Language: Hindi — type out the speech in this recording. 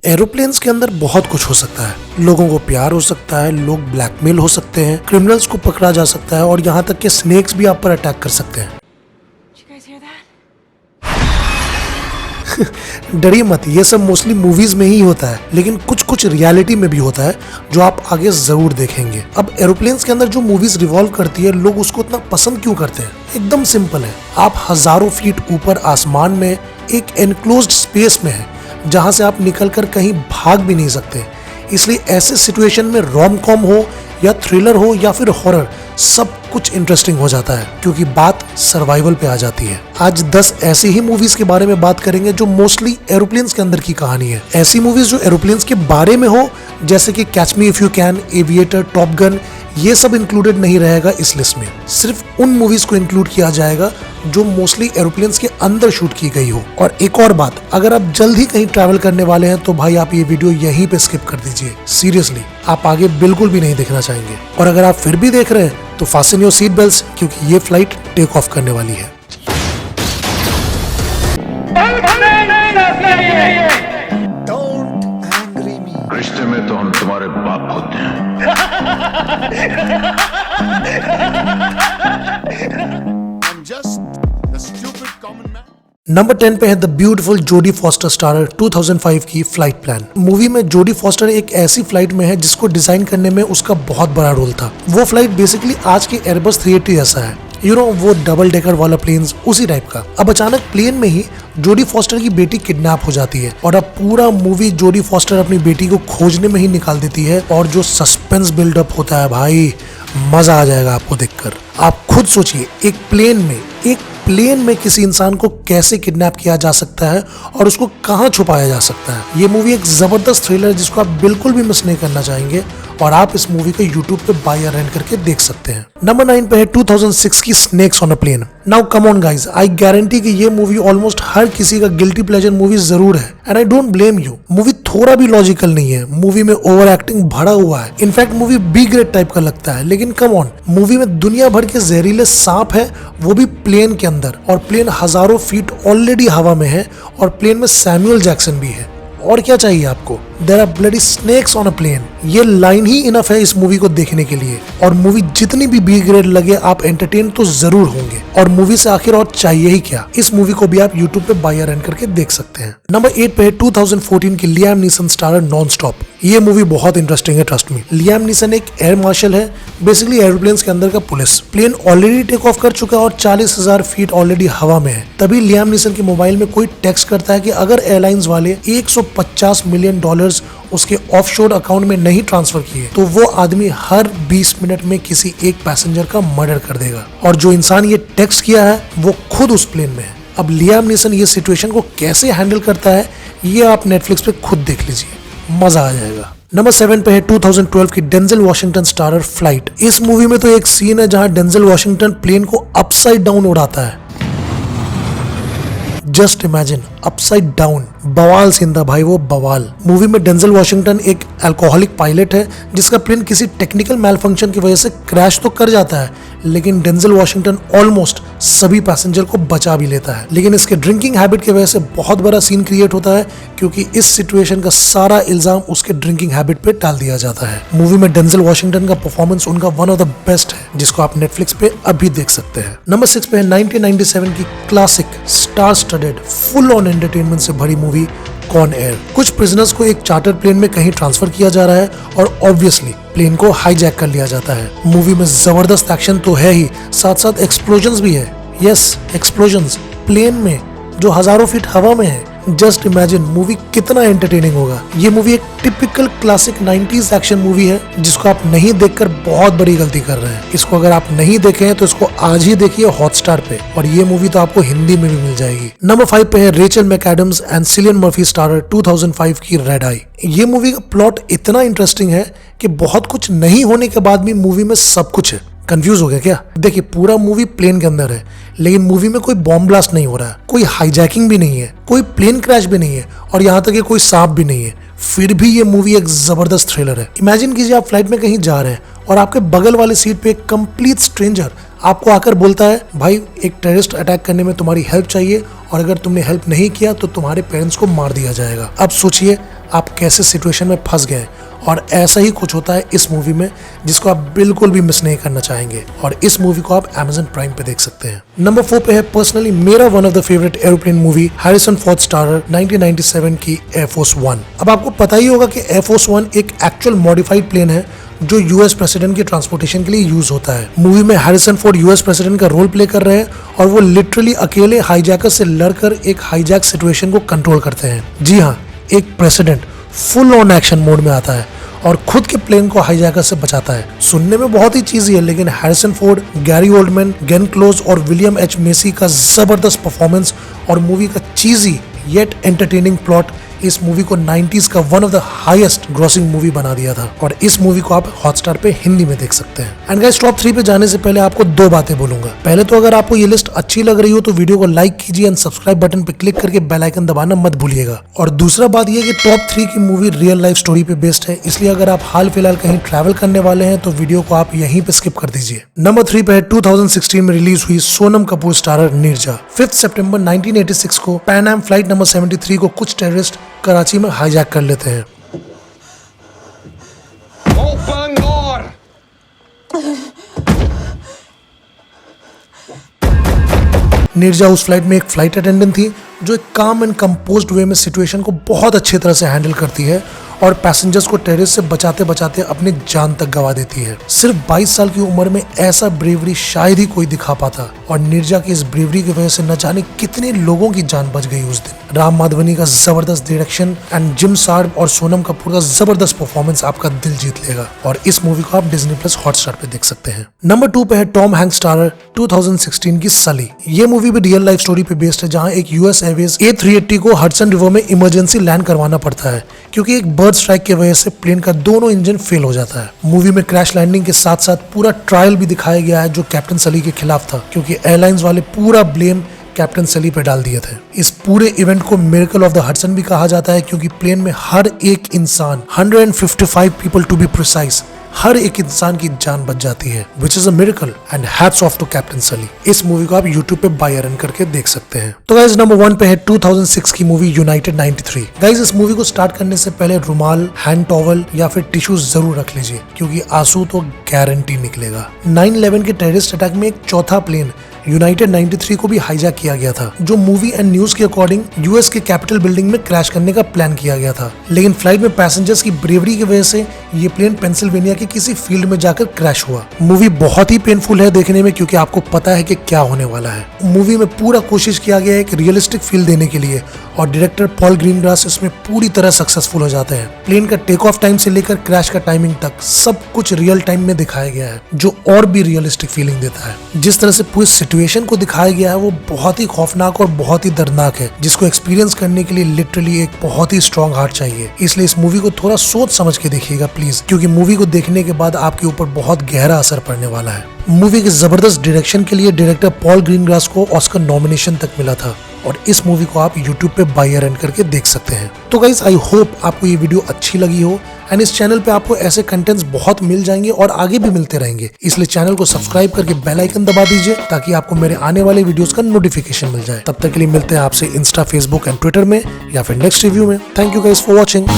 एरोप्लेन्स के अंदर बहुत कुछ हो सकता है। लोगों को प्यार हो सकता है, लोग ब्लैकमेल हो सकते हैं, क्रिमिनल्स को पकड़ा जा सकता है और यहाँ तक कि स्नेक्स भी आप पर अटैक कर सकते हैं। डरिए मत, ये सब मोस्टली मूवीज में ही होता है, लेकिन कुछ कुछ रियलिटी में भी होता है जो आप आगे जरूर देखेंगे। अब एरोप्लेन्स के अंदर जो मूवीज रिवॉल्व करती है, लोग उसको इतना पसंद क्यों करते हैं? एकदम सिंपल है। आप हजारों फीट ऊपर आसमान में एक एनक्लोज्ड स्पेस में है जहां से आप निकलकर कहीं भाग भी नहीं सकते। इसलिए ऐसे सिचुएशन में रोम कॉम हो या थ्रिलर हो या फिर हॉरर, सब कुछ इंटरेस्टिंग हो जाता है क्योंकि बात सर्वाइवल पे आ जाती है। आज 10 ऐसी ही मूवीज के बारे में बात करेंगे जो मोस्टली एरोप्लेन्स के अंदर की कहानी है। ऐसी मूवीज जो एरोप्लेन्स के बारे में हो, जैसे कि catch me if you can, aviator, top gun, ये सब इंक्लूडेड नहीं रहेगा इस लिस्ट में। सिर्फ उन मूवीज को इंक्लूड किया जाएगा जो मोस्टली एरोप्लेन्स के अंदर शूट की गई हो। और एक और बात, अगर आप जल्द ही कहीं ट्रैवल करने वाले हैं तो भाई आप ये वीडियो यहीं पे स्किप कर दीजिए। सीरियसली, आप आगे बिल्कुल भी नहीं देखना चाहेंगे। और अगर आप फिर भी देख रहे हैं तो फास्टन योर सीट बेल्ट्स, क्योंकि ये फ्लाइट टेक ऑफ करने वाली है। रिश्ते में तो हम तुम्हारे बाप होते हैं। नंबर 10 पे है द ब्यूटीफुल जोडी फॉस्टर स्टारर 2005 की फ्लाइट प्लान। मूवी में जोडी फॉस्टर एक ऐसी फ्लाइट में है जिसको डिजाइन करने में उसका बहुत बड़ा रोल था। वो फ्लाइट बेसिकली आज के एयरबस 380 जैसा है, वो डबल डेकर वाला प्लेन्स, उसी टाइप का। अब अचानक प्लेन में ही जोडी फॉस्टर की बेटी किडनैप हो जाती है और अब पूरा मूवी जोडी फॉस्टर अपनी बेटी को खोजने में ही निकाल देती है। और जो सस्पेंस बिल्डअप होता है भाई, मजा आ जाएगा आपको देखकर। आप खुद सोचिए, एक प्लेन में किसी इंसान को कैसे किडनैप किया जा सकता है और उसको कहां छुपाया जा सकता है। ये मूवी एक जबरदस्त थ्रिलर है जिसको आप बिल्कुल भी मिस नहीं करना चाहेंगे और आप इस मूवी को YouTube पे बाय या रेंट करके देख सकते हैं। नंबर 9 पे है 2006 की snakes on a plane. Now come on guys, I guarantee कि ये मूवी ऑलमोस्ट हर किसी का गिल्टी प्लेजर मूवी जरूर है and I don't blame you. Movie थोड़ा भी लॉजिकल नहीं है, मूवी में ओवर एक्टिंग भरा हुआ है। In fact movie B grade type का लगता है, लेकिन कम ऑन, मूवी में दुनिया भर के जहरीले सांप है, वो भी प्लेन के अंदर। और प्लेन हजारों फीट ऑलरेडी हवा में है और प्लेन में सैमुअल जैक्सन भी है। और क्या चाहिए आपको? There are bloody snakes on a plane. ये लाइन ही इनफ है इस मूवी को देखने के लिए। और मूवी जितनी भी बी ग्रेड लगे, आप एंटरटेन तो जरूर होंगे। और मूवी से आखिर और चाहिए ही क्या? इस मूवी को भी आप YouTube पे बाय या रेंट करके देख सकते हैं। नंबर 8 पे है 2014 की Liam Neeson starrer non stop. ये मूवी बहुत इंटरेस्टिंग है, ट्रस्ट मी। लियाम नीसन एक एयर मार्शल है, बेसिकली एरोप्लेन्स के अंदर का police. Plane already take off कर चुका है और 40,000 फीट ऑलरेडी हवा में है। तभी लियाम नीसन के मोबाइल में कोई टेक्स्ट करता है कि अगर एयरलाइंस वाले $150 मिलियन उसके ऑफशोर अकाउंट में नहीं ट्रांसफर किए तो वो आदमी हर 20 मिनट में किसी एक पैसेंजर का मर्डर कर देगा। और जो इंसान ये टेक्स्ट किया है वो खुद उस प्लेन में है। अब लियाम नीसन ये सिचुएशन को कैसे हैंडल करता है, ये आप नेटफ्लिक्स पे खुद देख लीजिए, मजा आ जाएगा। नंबर 7 पे है 2012 की डेंजल वॉशिंगटन स्टारर फ्लाइट। इस मूवी में तो एक सीन है जहां डेंजल वॉशिंगटन प्लेन को अपसाइड डाउन उड़ाता है। जस्ट इमेजिन, अपसाइड डाउन, बवाल सीन था भाई, वो बवाल। मूवी में डेंजल वॉशिंगटन एक अल्कोहलिक पायलट है जिसका प्लेन किसी टेक्निकल मैलफंक्शन की वजह से क्रैश तो कर जाता है, लेकिन डेंजल वॉशिंगटन ऑलमोस्ट सभी पैसेंजर को बचा भी लेता है। लेकिन इसके ड्रिंकिंग हैबिट की वजह से बहुत बड़ा सीन क्रिएट होता है क्योंकि इस सिचुएशन का सारा इल्जाम उसके ड्रिंकिंग हैबिट पे डाल दिया जाता है। मूवी में डेंजल वॉशिंगटन का परफॉर्मेंस उनका वन ऑफ द बेस्ट है, जिसको आप नेटफ्लिक्स पे अभी देख सकते हैं। नंबर 6 पे है 1997 की classic star studded full on entertainment से भरी मूवी कॉन एयर। कुछ प्रिजनर्स को एक चार्टर प्लेन में कहीं ट्रांसफर किया जा रहा है और ऑब्वियसली प्लेन को हाईजैक कर लिया जाता है। मूवी में जबरदस्त एक्शन तो है ही, साथ साथ एक्सप्लोजन्स भी है। यस, एक्सप्लोजन्स प्लेन में जो हजारों फीट हवा में है। जस्ट इमेजिन मूवी कितना एंटरटेनिंग होगा। ये मूवी एक typical classic 90s action movie है जिसको आप नहीं देखकर बहुत बड़ी गलती कर रहे हैं। इसको अगर आप नहीं देखे हैं तो इसको आज ही देखिए हॉटस्टार पे, और ये मूवी तो आपको हिंदी में भी मिल जाएगी। नंबर 5 पे है Rachel McAdams and Cillian Murphy starrer 2005 की रेड आई। ये मूवी का प्लॉट इतना इंटरेस्टिंग है कि बहुत कुछ नहीं होने के बाद भी मूवी में सब कुछ है। कंफ्यूज हो गया क्या? देखिए, पूरा मूवी प्लेन के अंदर है, लेकिन मूवी में कोई बॉम्ब ब्लास्ट नहीं हो रहा है, कोई हाईजैकिंग भी नहीं है, कोई प्लेन क्रैश भी नहीं है और यहाँ तक कि कोई सांप भी नहीं है। फिर भी ये मूवी एक जबरदस्त थ्रिलर है। इमेजिन कीजिए आप फ्लाइट में कहीं जा रहे हैं और आपके बगल वाले सीट पे एक कंप्लीट स्ट्रेंजर आपको आकर बोलता है, भाई एक टेररिस्ट अटैक करने में तुम्हारी हेल्प चाहिए और अगर तुमने हेल्प नहीं किया तो तुम्हारे पेरेंट्स को मार दिया जाएगा। अब सोचिए आप कैसे सिचुएशन में फंस गए। और ऐसा ही कुछ होता है इस मूवी में, जिसको आप बिल्कुल भी मिस नहीं करना चाहेंगे। और इस मूवी को आप Amazon प्राइम पे देख सकते हैं। नंबर 4 पे है पर्सनली मेरा one of the favourite aeroplane movie, Harrison Ford starrer 1997 की एयरफोर्स 1। अब आपको पता ही होगा कि एयरफोर्स 1 एक एक्चुअल मॉडिफाइड प्लेन है जो यूएस प्रेसिडेंट के ट्रांसपोर्टेशन के लिए यूज होता है। मूवी में हैरिसन फोर्ड यूएस प्रेसिडेंट का रोल प्ले कर रहे हैं और वो लिटरली अकेले हाईजैकर से लड़कर एक हाईजैक सिचुएशन को कंट्रोल करते हैं। जी हाँ, एक president full on action mode में आता है और खुद के प्लेन को हाईजैकर से बचाता है। सुनने में बहुत ही चीजी है, लेकिन Harrison Ford, Gary Oldman, gain close और विलियम एच मेसी का जबरदस्त परफॉर्मेंस और मूवी का चीजी येट एंटरटेनिंग प्लॉट इस मूवी को 90s का one of the highest grossing movie बना दिया था। और इस मूवी को आप हॉटस्टार पे हिंदी में देख सकते हैं। एंड गाइस, टॉप 3 पे जाने से पहले आपको 2 बातें बोलूंगा। पहले तो अगर आपको ये लिस्ट अच्छी लग रही हो तो वीडियो को लाइक कीजिए एंड सब्सक्राइब बटन पे क्लिक करके बेल आइकन दबाना मत भूलिएगा। और दूसरा बात ये कि टॉप 3 की मूवी रियल लाइफ स्टोरी पे बेस्ड है, इसलिए अगर आप हाल फिलहाल कहीं ट्रैवल करने वाले हैं तो वीडियो को आप यहीं पे स्किप कर दीजिए। नंबर 3 पे है 2016 में रिलीज हुई सोनम कपूर स्टारर नीरजा। 5 सितंबर 1986 को पैन एम फ्लाइट नंबर 73 को कुछ टेररिस्ट कराची में हाईजैक कर लेते हैं। Open door! नीरजा उस फ्लाइट में एक फ्लाइट अटेंडेंट थी जो एक काम एंड कंपोज्ड वे में सिचुएशन को बहुत अच्छी तरह से हैंडल करती है और पैसेंजर्स को टेररिस्ट से बचाते बचाते अपनी जान तक गंवा देती है। सिर्फ 22 साल की उम्र में ऐसा ब्रेवरी शायद ही कोई दिखा पाता और नीरजा की इस ब्रेवरी की वजह से न जाने कितने लोगों की जान बच गई उस दिन। राम माधवनी का जबरदस्त डायरेक्शन एंड जिम सार्ब और सोनम कपूर का जबरदस्त परफॉर्मेंस आपका दिल जीत लेगा और इस मूवी को आप डिज्नी प्लस हॉटस्टार पे देख सकते हैं। नंबर 2 पे है टॉम हैंक्स स्टारर 2016 की सली। ये मूवी भी रियल लाइफ स्टोरी पे बेस्ड है, जहां एक यूएस एयरवेज A380 को हडसन रिवर में इमरजेंसी लैंड करवाना पड़ता है क्योंकि एक बर्ड स्ट्राइक की वजह से प्लेन का दोनों इंजन फेल हो जाता है। मूवी में क्रैश लैंडिंग के साथ साथ पूरा ट्रायल भी दिखाया गया है जो कैप्टन सली के खिलाफ था, क्योंकि एयरलाइंस वाले पूरा ब्लेम कैप्टन सली पे डाल दिए थे। इस पूरे इवेंट को मिरेकल ऑफ द हडसन भी कहा जाता है क्योंकि प्लेन में हर एक इंसान 155 पीपल टू बी प्रिसाइज, हर एक इंसान की जान बच जाती है, which is a miracle and hats off to captain Sully. इस मूवी को आप यूट्यूब पे बाय रन करके देख सकते हैं। तो गाइज, नंबर 1 पे है 2006 की मूवी यूनाइटेड 93। गाइज, इस मूवी को स्टार्ट करने से पहले रुमाल, हैंड टॉवल या फिर टिश्यूज जरूर रख लीजिए क्योंकि आंसू तो गारंटी निकलेगा। 9/11 के टेररिस्ट अटैक में एक चौथा प्लेन यूनाइटेड 93 को भी हाईजैक किया गया था, जो मूवी एंड न्यूज के अकॉर्डिंग यूएस के कैपिटल बिल्डिंग में क्रैश करने का प्लान किया गया था। लेकिन फ्लाइट में पैसेंजर्स की ब्रेवरी की वजह से ये प्लेन पेंसिल्वेनिया के किसी फील्ड में जाकर क्रैश हुआ। मूवी बहुत ही पेनफुल है देखने में क्योंकि आपको पता है कि क्या होने वाला है। मूवी में पूरा कोशिश किया गया है एक रियलिस्टिक फील देने के लिए और डायरेक्टर पॉल ग्रीनग्रास इसमें पूरी तरह सक्सेसफुल हो जाते हैं। प्लेन का टेक ऑफ टाइम से लेकर क्रैश का टाइमिंग तक सब कुछ रियल टाइम में दिखाया गया है, जो और भी रियलिस्टिक फीलिंग देता है। जिस तरह से पूरी सिचुएशन को दिखाया गया है वो बहुत ही खौफनाक और बहुत ही दर्दनाक है, जिसको एक्सपीरियंस करने के लिए लिटरली एक बहुत ही स्ट्रॉन्ग हार्ट चाहिए। इसलिए इस मूवी को थोड़ा सोच समझ के देखिएगा प्लीज, क्योंकि मूवी को देखने के बाद आपके ऊपर बहुत गहरा असर पड़ने वाला है। मूवी के जबरदस्त डायरेक्शन के लिए डायरेक्टर पॉल ग्रीनग्रास को ऑस्कर नॉमिनेशन तक मिला था और इस मूवी को आप YouTube पे बाय रन करके देख सकते हैं। तो गाइस, आई होप आपको ये वीडियो अच्छी लगी हो एंड इस चैनल पे आपको ऐसे कंटेंट्स बहुत मिल जाएंगे और आगे भी मिलते रहेंगे। इसलिए चैनल को सब्सक्राइब करके बेल आइकन दबा दीजिए ताकि आपको मेरे आने वाले वीडियोस का नोटिफिकेशन मिल जाए। तब तक के लिए मिलते हैं आपसे इंस्टा, फेसबुक एंड ट्विटर में या फिर नेक्स्ट रिव्यू में। Thank you guys for watching.